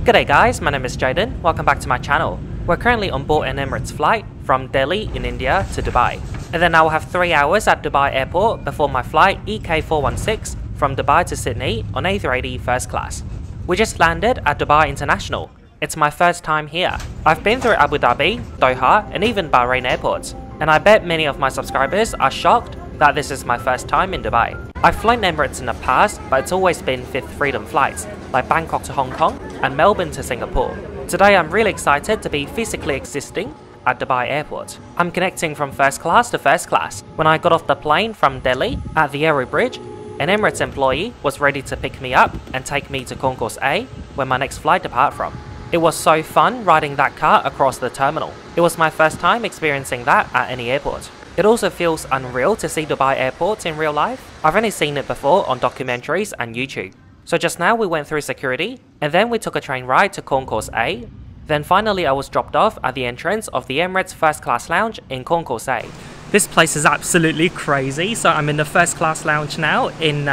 G'day guys, my name is Jaden, welcome back to my channel. We're currently on board an Emirates flight from Delhi in India to Dubai. And then I will have 3 hours at Dubai airport before my flight EK416 from Dubai to Sydney on A380 first class. We just landed at Dubai International. It's my first time here. I've been through Abu Dhabi, Doha and even Bahrain airports. And I bet many of my subscribers are shocked that this is my first time in Dubai. I've flown Emirates in the past, but it's always been Fifth Freedom flights, like Bangkok to Hong Kong and Melbourne to Singapore. Today I'm really excited to be physically existing at Dubai airport. I'm connecting from first class to first class. When I got off the plane from Delhi at the Aero Bridge, an Emirates employee was ready to pick me up and take me to Concourse A, where my next flight depart from. It was so fun riding that car across the terminal. It was my first time experiencing that at any airport. It also feels unreal to see Dubai airports in real life. I've only seen it before on documentaries and YouTube. So just now we went through security, and then we took a train ride to Concourse A. Then finally I was dropped off at the entrance of the Emirates first class lounge in Concourse A. This place is absolutely crazy, so I'm in the first class lounge now in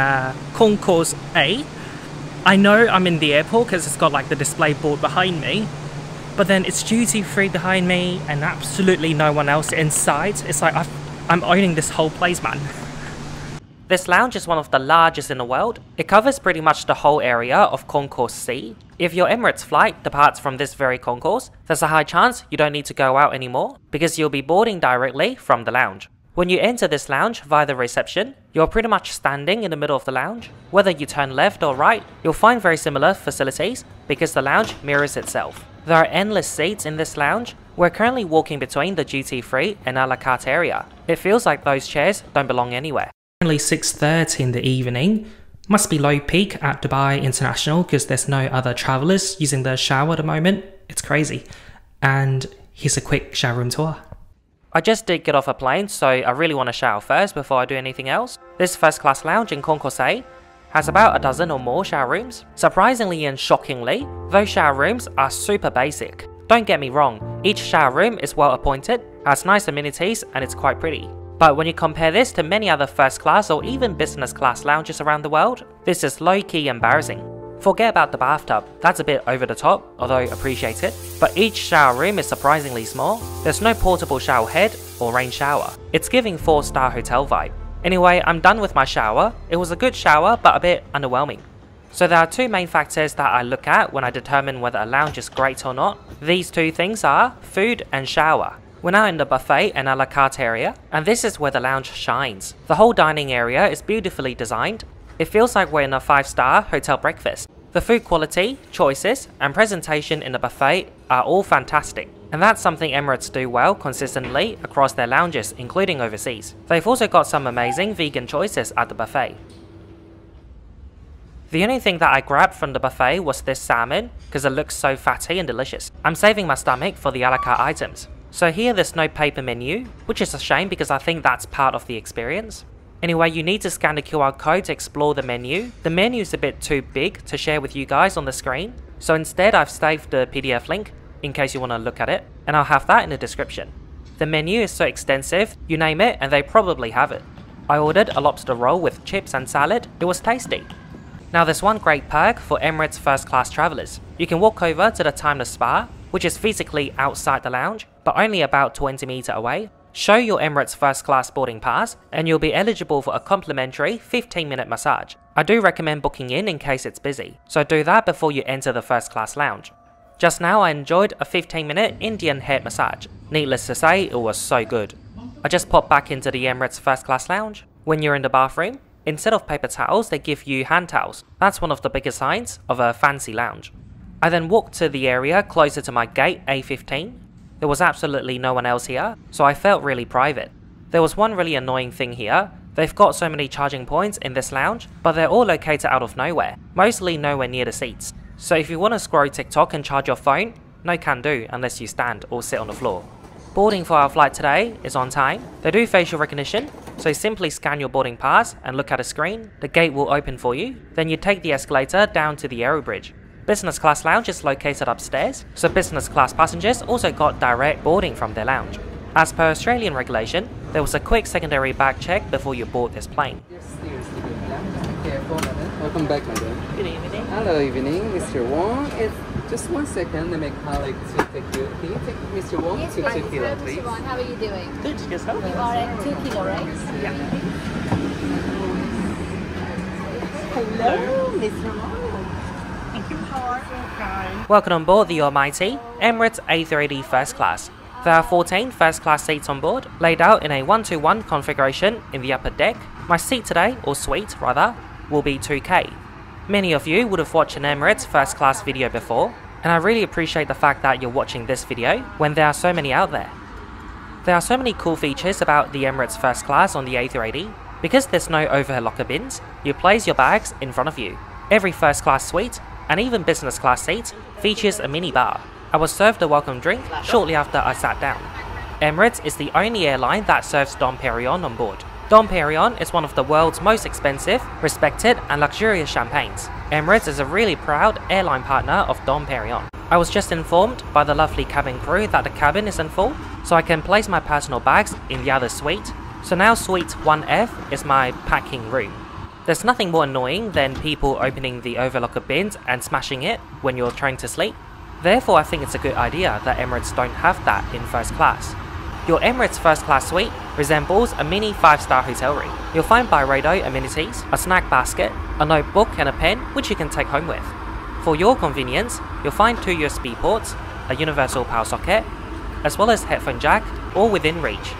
Concourse A. I know I'm in the airport because it's got like the display board behind me, but then it's duty free behind me and absolutely no one else inside. It's like I'm owning this whole place, man. This lounge is one of the largest in the world. It covers pretty much the whole area of Concourse C. If your Emirates flight departs from this very concourse, there's a high chance you don't need to go out anymore because you'll be boarding directly from the lounge. When you enter this lounge via the reception, you're pretty much standing in the middle of the lounge. Whether you turn left or right, you'll find very similar facilities because the lounge mirrors itself. There are endless seats in this lounge. We're currently walking between the duty-free and a la carte area. It feels like those chairs don't belong anywhere. Only 6:30 in the evening. Must be low peak at Dubai International because there's no other travellers using the shower at the moment. It's crazy. And here's a quick shower room tour. I just did get off a plane, so I really want to shower first before I do anything else. This first class lounge in Concourse A has about a dozen or more shower rooms. Surprisingly and shockingly, those shower rooms are super basic. Don't get me wrong, each shower room is well appointed, has nice amenities and it's quite pretty. But when you compare this to many other first class or even business class lounges around the world, this is low-key embarrassing. Forget about the bathtub, that's a bit over the top, although appreciated. But each shower room is surprisingly small. There's no portable shower head or rain shower. It's giving 4-star hotel vibe. Anyway, I'm done with my shower. It was a good shower, but a bit underwhelming. So there are two main factors that I look at when I determine whether a lounge is great or not. These two things are food and shower. We're now in the buffet and a la carte area, and this is where the lounge shines. The whole dining area is beautifully designed. It feels like we're in a 5-star hotel breakfast. The food quality, choices, and presentation in the buffet are all fantastic. And that's something Emirates do well consistently across their lounges, including overseas. They've also got some amazing vegan choices at the buffet. The only thing that I grabbed from the buffet was this salmon because it looks so fatty and delicious. I'm saving my stomach for the a la carte items. So here there's no paper menu, which is a shame because I think that's part of the experience. Anyway, you need to scan the QR code to explore the menu. The menu is a bit too big to share with you guys on the screen, so instead I've saved the PDF link in case you want to look at it, and I'll have that in the description. The menu is so extensive, you name it and they probably have it. I ordered a lobster roll with chips and salad. It was tasty. Now there's one great perk for Emirates first class travellers. You can walk over to the timeless spa, which is physically outside the lounge, but only about 20 meters away. Show your Emirates first class boarding pass and you'll be eligible for a complimentary 15-minute massage. I do recommend booking in case it's busy, so do that before you enter the first class lounge. Just now I enjoyed a 15-minute Indian head massage. Needless to say, it was so good. I just popped back into the Emirates first class lounge. When you're in the bathroom, instead of paper towels they give you hand towels. That's one of the biggest signs of a fancy lounge. I then walked to the area closer to my gate A15. There was absolutely no one else here, so I felt really private. There was one really annoying thing here. They've got so many charging points in this lounge, but they're all located out of nowhere, mostly nowhere near the seats. So if you want to scroll TikTok and charge your phone, no can do unless you stand or sit on the floor. Boarding for our flight today is on time. They do facial recognition, so simply scan your boarding pass and look at a screen. The gate will open for you, then you take the escalator down to the Aero Bridge. Business class lounge is located upstairs, so business class passengers also got direct boarding from their lounge. As per Australian regulation, there was a quick secondary bag check before you board this plane. Welcome back, madam. Good evening. Hello, evening, Mr. Wong. Just 1 second, let my colleague to take you. Can you take Mr. Wong Yes, to please. 2 kilo, Hello, please? Mr. Wong. How are you doing? Good, yourself? You are at 2 kilo, right? Yeah. Hello, Mr. Wong. Welcome on board the almighty Emirates A380 First Class. There are 14 first class seats on board, laid out in a 1-to-1 configuration in the upper deck. My seat today, or suite rather, will be 2K. Many of you would have watched an Emirates first class video before, and I really appreciate the fact that you're watching this video when there are so many out there. There are so many cool features about the Emirates first class on the A380. Because there's no overhead locker bins, you place your bags in front of you. Every first class suite, and even business class seat, features a mini bar. I was served a welcome drink shortly after I sat down. Emirates is the only airline that serves Dom Perignon on board. Dom Perignon is one of the world's most expensive, respected and luxurious champagnes. Emirates is a really proud airline partner of Dom Perignon. I was just informed by the lovely cabin crew that the cabin isn't full, so I can place my personal bags in the other suite. So now suite 1F is my packing room. There's nothing more annoying than people opening the overlocker bins and smashing it when you're trying to sleep. Therefore, I think it's a good idea that Emirates don't have that in first class. Your Emirates first class suite resembles a mini 5-star hotel room. You'll find Byredo amenities, a snack basket, a notebook and a pen which you can take home with. For your convenience, you'll find 2 USB ports, a universal power socket, as well as headphone jack, all within reach.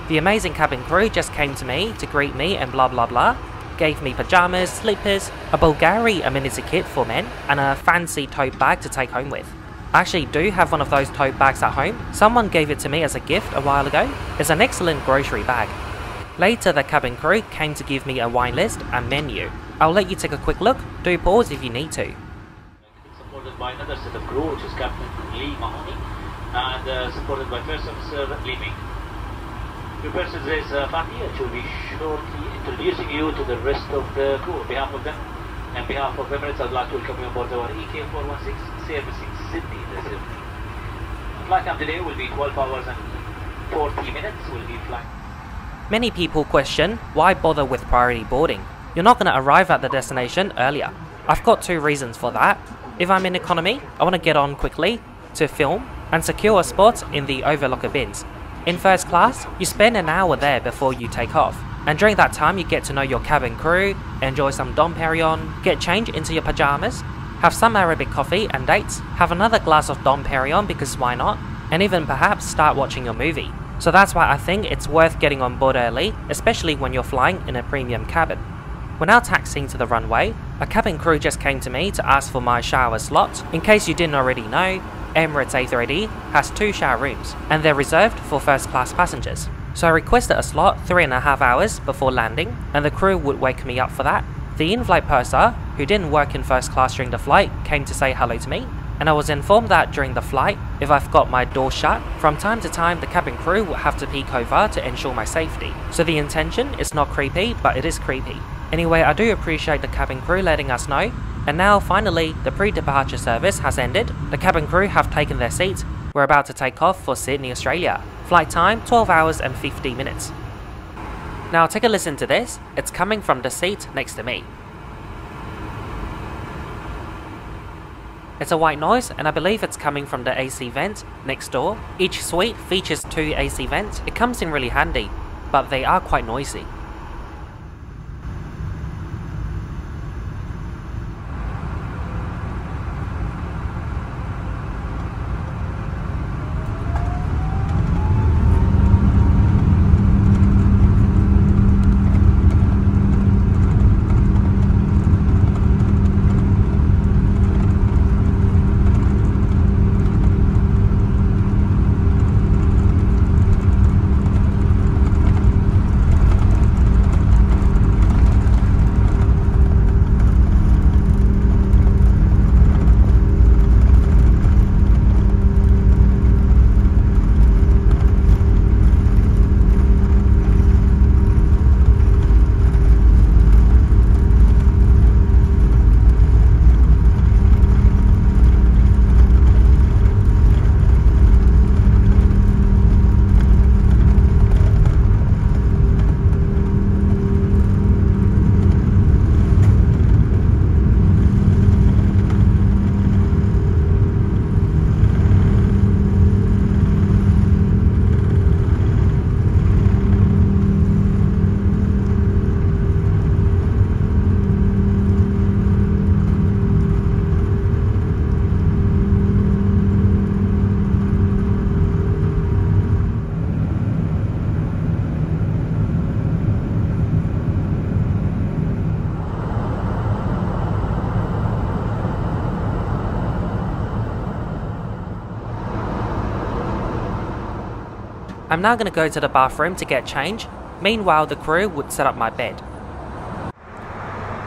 The amazing cabin crew just came to me to greet me and blah blah blah, gave me pajamas, slippers, a Bulgari amenity kit for men, and a fancy tote bag to take home with. I actually do have one of those tote bags at home. Someone gave it to me as a gift a while ago. It's an excellent grocery bag. Later, the cabin crew came to give me a wine list and menu. I'll let you take a quick look. Do pause if you need to. Supported by another set of crew, which is Captain Lee Mahoney, and supported by First Officer Lee Ming. Your person is Fatih, and she'll be shortly introducing you to the rest of the crew. On behalf of them, and behalf of Emirates, I'd like to welcome you on board our EK416 servicing Sydney this evening. The flight time today will be 12 hours and 40 minutes. We'll be flying. Many people question why bother with priority boarding. You're not going to arrive at the destination earlier. I've got 2 reasons for that. If I'm in economy, I want to get on quickly to film and secure a spot in the overlocker bins. In first class, you spend an hour there before you take off. And during that time, you get to know your cabin crew, enjoy some Dom Perignon, get changed into your pajamas, have some Arabic coffee and dates, have another glass of Dom Perignon because why not, and even perhaps start watching your movie. So that's why I think it's worth getting on board early, especially when you're flying in a premium cabin. We're now taxiing to the runway. A cabin crew just came to me to ask for my shower slot. In case you didn't already know, Emirates A380 has 2 shower rooms, and they're reserved for first class passengers. So I requested a slot 3.5 hours before landing, and the crew would wake me up for that. The in-flight purser, who didn't work in first class during the flight, came to say hello to me, and I was informed that during the flight, if I've got my door shut, from time to time the cabin crew will have to peek over to ensure my safety. So the intention is not creepy, but it is creepy. Anyway, I do appreciate the cabin crew letting us know. And now finally, the pre-departure service has ended. The cabin crew have taken their seats. We're about to take off for Sydney, Australia. Flight time 12 hours and 50 minutes. Now take a listen to this. It's coming from the seat next to me. It's a white noise, and I believe it's coming from the AC vent next door. Each suite features 2 AC vents. It comes in really handy, but they are quite noisy. I'm now going to go to the bathroom to get changed. Meanwhile, the crew would set up my bed.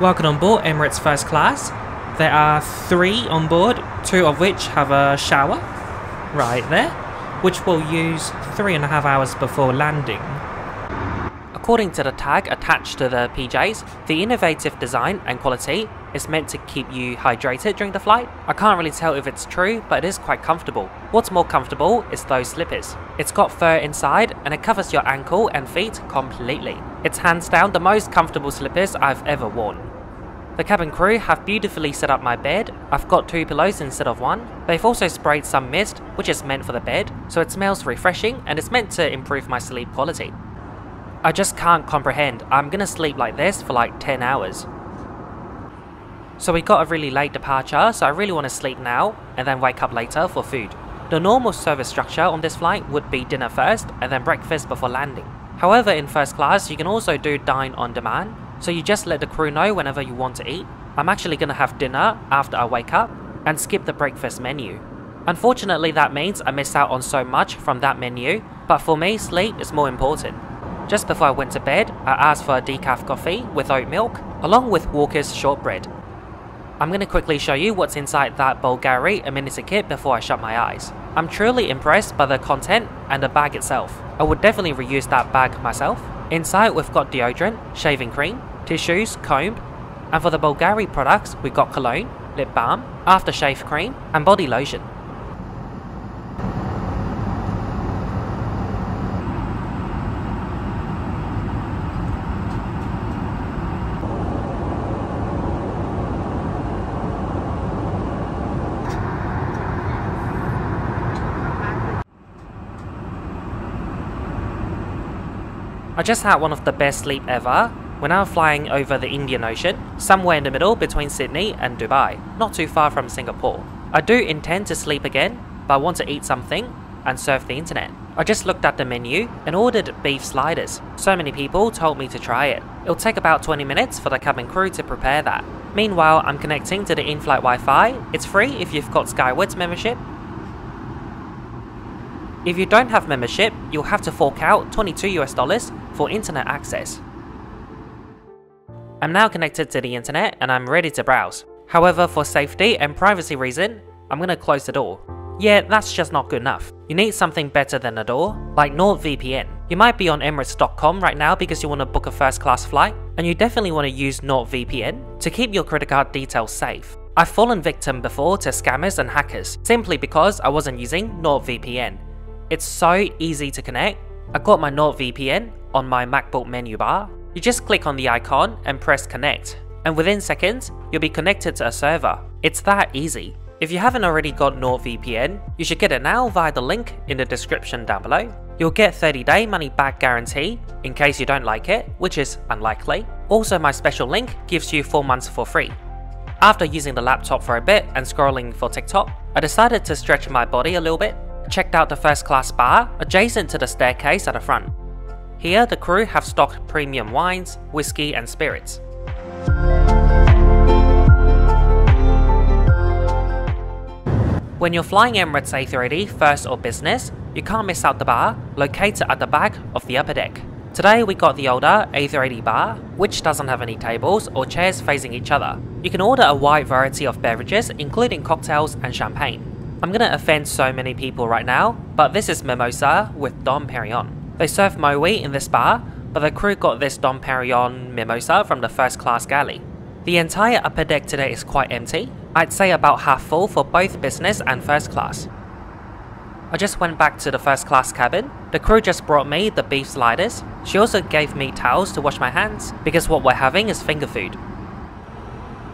Welcome on board Emirates First Class. There are 3 on board, 2 of which have a shower, right there, which will use 3.5 hours before landing. According to the tag attached to the PJs, the innovative design and quality is meant to keep you hydrated during the flight. I can't really tell if it's true, but it is quite comfortable. What's more comfortable is those slippers. It's got fur inside and it covers your ankle and feet completely. It's hands down the most comfortable slippers I've ever worn. The cabin crew have beautifully set up my bed. I've got 2 pillows instead of 1. They've also sprayed some mist, which is meant for the bed, so it smells refreshing and it's meant to improve my sleep quality. I just can't comprehend. I'm gonna sleep like this for like 10 hours. So we got a really late departure, so I really want to sleep now and then wake up later for food. The normal service structure on this flight would be dinner first and then breakfast before landing. However, in first class you can also do dine on demand, so you just let the crew know whenever you want to eat. I'm actually gonna have dinner after I wake up and skip the breakfast menu. Unfortunately, that means I miss out on so much from that menu, but for me, sleep is more important. Just before I went to bed, I asked for a decaf coffee with oat milk, along with Walker's shortbread. I'm going to quickly show you what's inside that Bulgari amenity kit before I shut my eyes. I'm truly impressed by the content and the bag itself. I would definitely reuse that bag myself. Inside we've got deodorant, shaving cream, tissues, comb, and for the Bulgari products we've got cologne, lip balm, aftershave cream, and body lotion. I just had one of the best sleep ever when I was flying over the Indian Ocean, somewhere in the middle between Sydney and Dubai, not too far from Singapore. I do intend to sleep again, but I want to eat something and surf the internet. I just looked at the menu and ordered beef sliders. So many people told me to try it. It'll take about 20 minutes for the cabin crew to prepare that. Meanwhile, I'm connecting to the in-flight Wi-Fi. It's free if you've got Skyward's membership. If you don't have membership, you'll have to fork out $22 for internet access. I'm now connected to the internet and I'm ready to browse. However, for safety and privacy reason, I'm gonna close the door. Yeah, that's just not good enough. You need something better than a door, like NordVPN. You might be on Emirates.com right now because you want to book a first class flight, and you definitely want to use NordVPN to keep your credit card details safe. I've fallen victim before to scammers and hackers, simply because I wasn't using NordVPN. It's so easy to connect. I got my NordVPN on my MacBook menu bar. You just click on the icon and press connect, and within seconds, you'll be connected to a server. It's that easy. If you haven't already got NordVPN, you should get it now via the link in the description down below. You'll get 30-day money-back guarantee in case you don't like it, which is unlikely. Also, my special link gives you 4 months for free. After using the laptop for a bit and scrolling for TikTok, I decided to stretch my body a little bit. Checked out the first class bar adjacent to the staircase at the front. Here, the crew have stocked premium wines, whiskey and spirits. When you're flying Emirates A330 first or business, you can't miss out the bar located at the back of the upper deck. Today we got the older A380 bar, which doesn't have any tables or chairs facing each other. You can order a wide variety of beverages including cocktails and champagne. I'm gonna offend so many people right now, but this is mimosa with Dom Perignon. They serve moe in this bar, but the crew got this Dom Perignon mimosa from the first class galley. The entire upper deck today is quite empty. I'd say about half full for both business and first class. I just went back to the first class cabin. The crew just brought me the beef sliders. She also gave me towels to wash my hands because what we're having is finger food.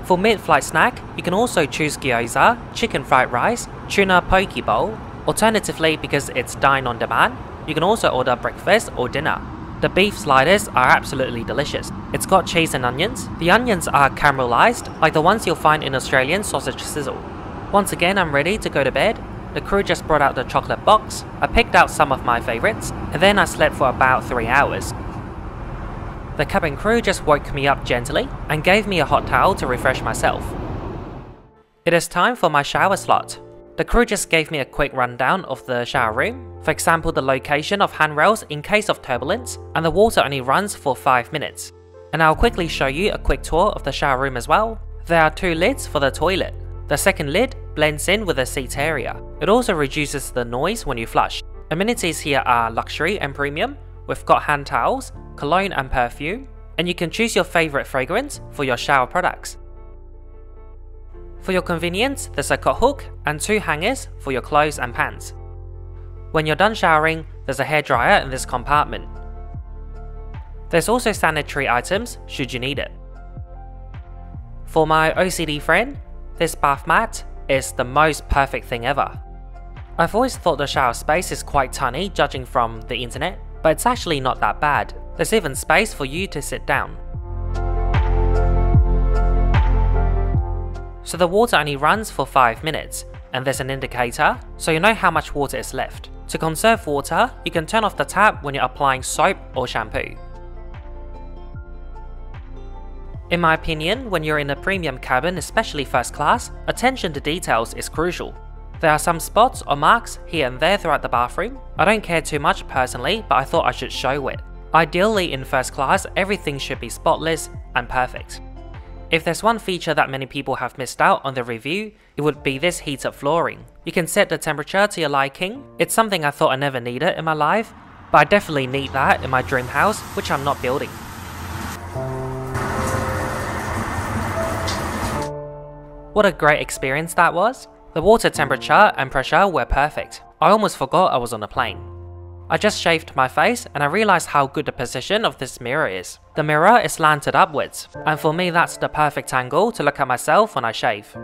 For mid-flight snack, you can also choose gyoza, chicken fried rice, tuna poke bowl. Alternatively, because it's dine on demand, you can also order breakfast or dinner. The beef sliders are absolutely delicious. It's got cheese and onions. The onions are caramelized, like the ones you'll find in Australian sausage sizzle. Once again, I'm ready to go to bed. The crew just brought out the chocolate box. I picked out some of my favorites, and then I slept for about 3 hours. The cabin crew just woke me up gently and gave me a hot towel to refresh myself. It is time for my shower slot. The crew just gave me a quick rundown of the shower room, for example the location of handrails in case of turbulence, and the water only runs for 5 minutes. And I'll quickly show you a quick tour of the shower room as well. There are 2 lids for the toilet. The second lid blends in with the seat area. It also reduces the noise when you flush. Amenities here are luxury and premium. We've got hand towels, cologne and perfume, and you can choose your favorite fragrance for your shower products. For your convenience, there's a coat hook and 2 hangers for your clothes and pants. When you're done showering, there's a hairdryer in this compartment. There's also sanitary items should you need it. For my OCD friend, this bath mat is the most perfect thing ever. I've always thought the shower space is quite tiny judging from the internet, but it's actually not that bad. There's even space for you to sit down. So the water only runs for 5 minutes, and there's an indicator, so you know how much water is left. To conserve water, you can turn off the tap when you're applying soap or shampoo. In my opinion, when you're in a premium cabin, especially first class, attention to details is crucial. There are some spots or marks here and there throughout the bathroom. I don't care too much personally, but I thought I should show it. Ideally in first class, everything should be spotless and perfect. If there's one feature that many people have missed out on the review, it would be this heated flooring. You can set the temperature to your liking. It's something I thought I never needed in my life, but I definitely need that in my dream house, which I'm not building. What a great experience that was. The water temperature and pressure were perfect. I almost forgot I was on a plane. I just shaved my face and I realized how good the position of this mirror is. The mirror is slanted upwards, and for me that's the perfect angle to look at myself when I shave.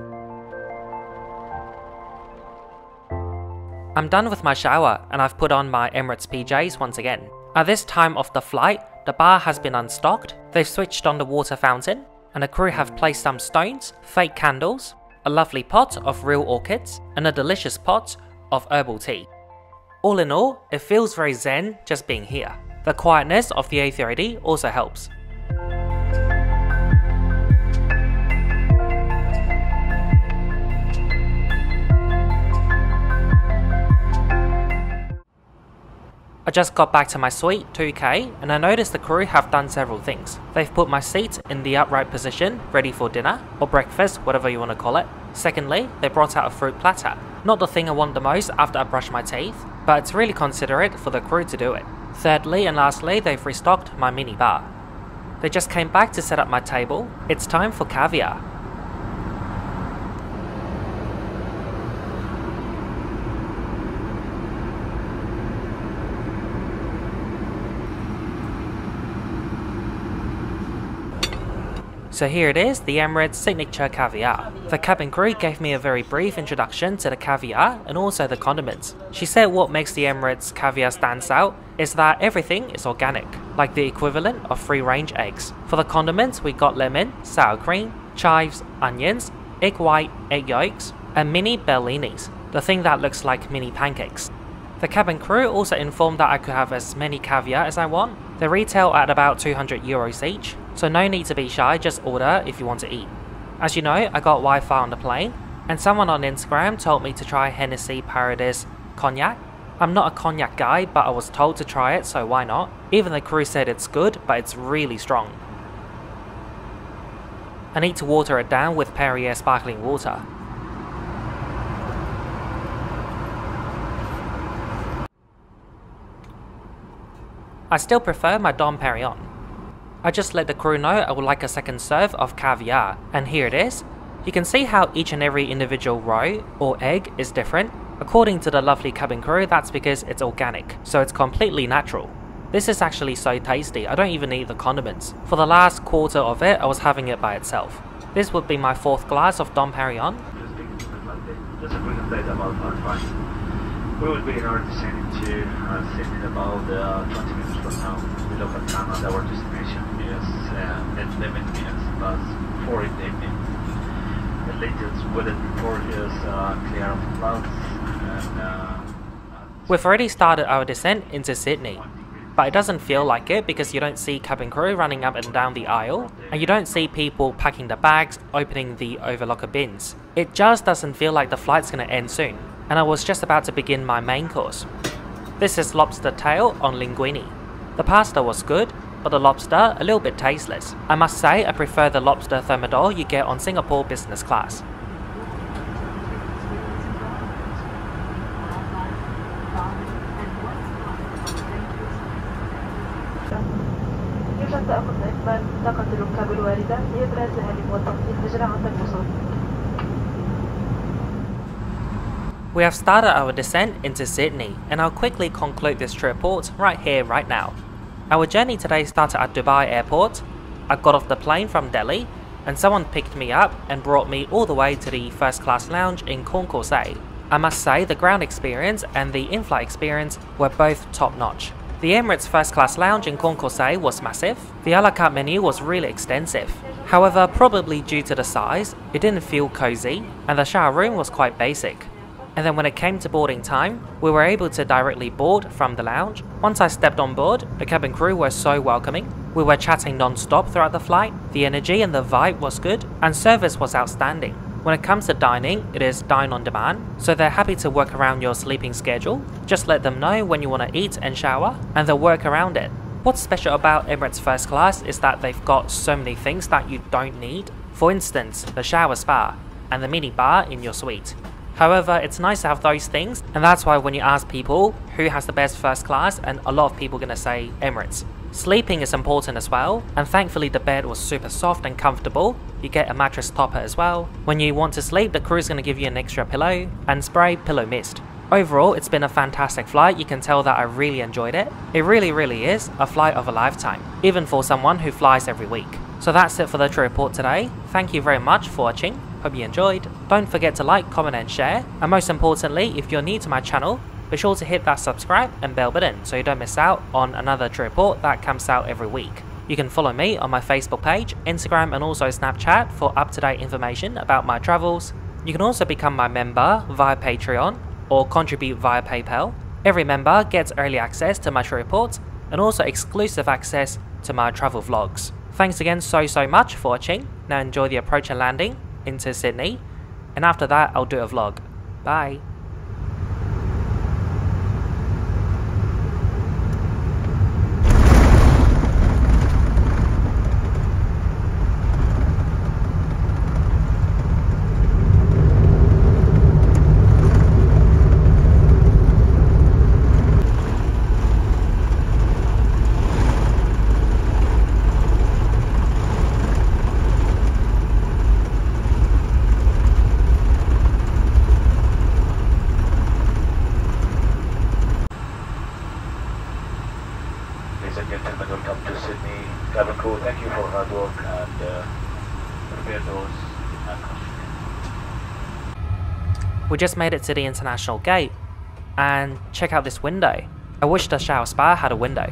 I'm done with my shower and I've put on my Emirates PJs once again. At this time of the flight, the bar has been unstocked, they've switched on the water fountain, and the crew have placed some stones, fake candles, a lovely pot of real orchids, and a delicious pot of herbal tea. All in all, it feels very zen just being here. The quietness of the A330 also helps. I just got back to my suite, 2K, and I noticed the crew have done several things. They've put my seat in the upright position, ready for dinner, or breakfast, whatever you want to call it. Secondly, they brought out a fruit platter. Not the thing I want the most after I brush my teeth, but it's really considerate for the crew to do it. Thirdly and lastly, they've restocked my mini bar. They just came back to set up my table. It's time for caviar. So here it is, the Emirates signature caviar. The cabin crew gave me a very brief introduction to the caviar and also the condiments. She said what makes the Emirates caviar stands out is that everything is organic, like the equivalent of free-range eggs. For the condiments, we got lemon, sour cream, chives, onions, egg white, egg yolks, and mini bellinis, the thing that looks like mini pancakes. The cabin crew also informed that I could have as many caviar as I want. They retail at about €200 each, so no need to be shy, just order if you want to eat. As you know, I got Wi-Fi on the plane, and someone on Instagram told me to try Hennessy Paradise Cognac. I'm not a cognac guy, but I was told to try it, so why not? Even the crew said it's good, but it's really strong. I need to water it down with Perrier sparkling water. I still prefer my Dom Perignon. I just let the crew know I would like a second serve of caviar, and here it is. You can see how each and every individual roe or egg is different. According to the lovely cabin crew, that's because it's organic, so it's completely natural. This is actually so tasty, I don't even need the condiments. For the last quarter of it, I was having it by itself. This would be my 4th glass of Dom Perignon. Just a quick update about our flight. We will be in our descending to Sydney in about 20 minutes from now. We look at Canada, our destination is at 11 minutes past 4 in the evening. The latest weather report is clear of clouds. And, we've already started our descent into Sydney. but it doesn't feel like it because you don't see cabin crew running up and down the aisle, and you don't see people packing the bags, opening the overlocker bins. It just doesn't feel like the flight's gonna end soon, and I was just about to begin my main course. This is lobster tail on linguine. The pasta was good, but the lobster a little bit tasteless. I must say I prefer the lobster thermidor you get on Singapore business class. We have started our descent into Sydney, and I'll quickly conclude this trip report right here, right now. Our journey today started at Dubai Airport. I got off the plane from Delhi, and someone picked me up and brought me all the way to the first class lounge in Concourse. I must say the ground experience and the in-flight experience were both top notch. The Emirates first class lounge in Concourse was massive. The a la carte menu was really extensive. However, probably due to the size, it didn't feel cozy, and the shower room was quite basic. And then when it came to boarding time, we were able to directly board from the lounge. Once I stepped on board, the cabin crew were so welcoming. We were chatting non-stop throughout the flight. The energy and the vibe was good, and service was outstanding. When it comes to dining, it is dine on demand, so they're happy to work around your sleeping schedule. Just let them know when you want to eat and shower, and they'll work around it. What's special about Emirates First Class is that they've got so many things that you don't need. For instance, the shower spa, and the mini bar in your suite. However, it's nice to have those things, and that's why when you ask people who has the best first class, and a lot of people are gonna say Emirates. Sleeping is important as well, and thankfully the bed was super soft and comfortable. You get a mattress topper as well. When you want to sleep, the crew's gonna give you an extra pillow, and spray pillow mist. Overall, it's been a fantastic flight. You can tell that I really enjoyed it. It really is a flight of a lifetime, even for someone who flies every week. So that's it for the trip report today. Thank you very much for watching. Hope you enjoyed. Don't forget to like, comment and share. And most importantly, if you're new to my channel, be sure to hit that subscribe and bell button so you don't miss out on another trip report that comes out every week. You can follow me on my Facebook page, Instagram and also Snapchat for up-to-date information about my travels. You can also become my member via Patreon or contribute via PayPal. Every member gets early access to my trip reports and also exclusive access to my travel vlogs. Thanks again so much for watching. Now enjoy the approach and landing into Sydney, and after that I'll do a vlog. Bye. Ladies and gentlemen, welcome to Sydney. Cabin crew, thank you for hard work and prepare those. We just made it to the international gate, and check out this window. I wish the shower spa had a window.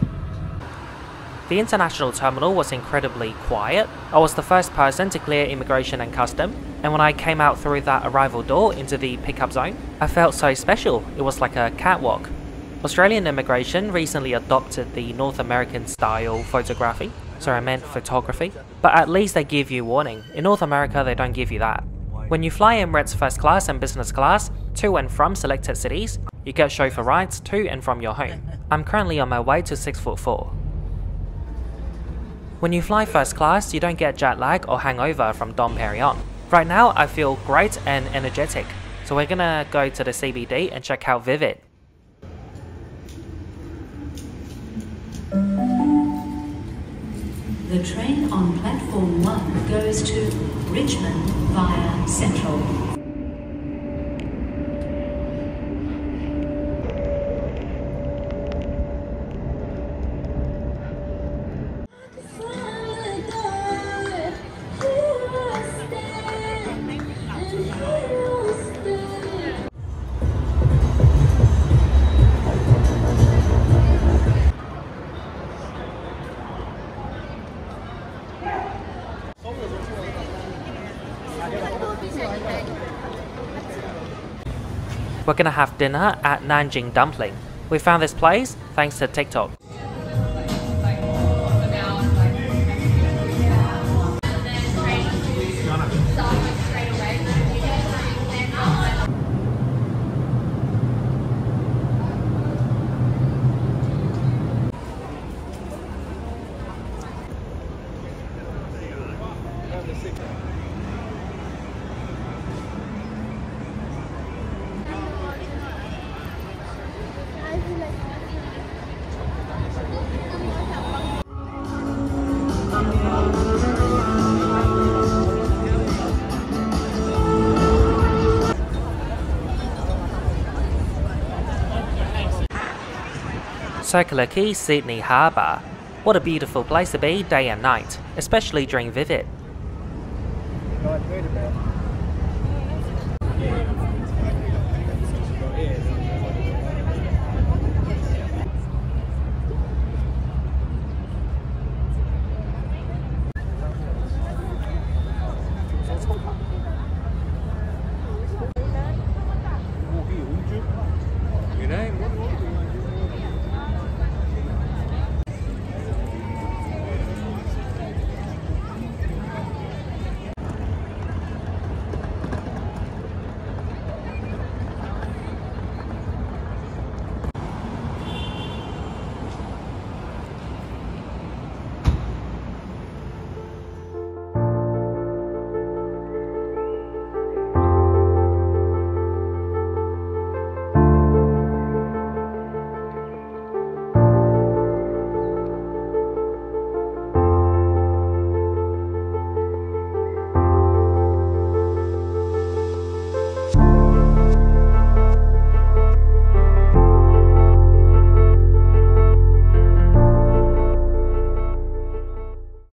The international terminal was incredibly quiet. I was the first person to clear immigration and custom, and when I came out through that arrival door into the pickup zone, I felt so special. It was like a catwalk. Australian immigration recently adopted the North American style photography. Sorry, I meant photography. But at least they give you warning. In North America, they don't give you that. When you fly Emirates first class and business class to and from selected cities, you get chauffeur rides to and from your home. I'm currently on my way to 6'4". When you fly first class, you don't get jet lag or hangover from Dom Perignon. Right now, I feel great and energetic. So we're gonna go to the CBD and check out Vivid. The train on platform 1 goes to Richmond via Central. We're gonna have dinner at Nanjing Dumpling. We found this place thanks to TikTok. Circular Quay, Sydney Harbour. What a beautiful place to be day and night, especially during vivid. You know, I've heard about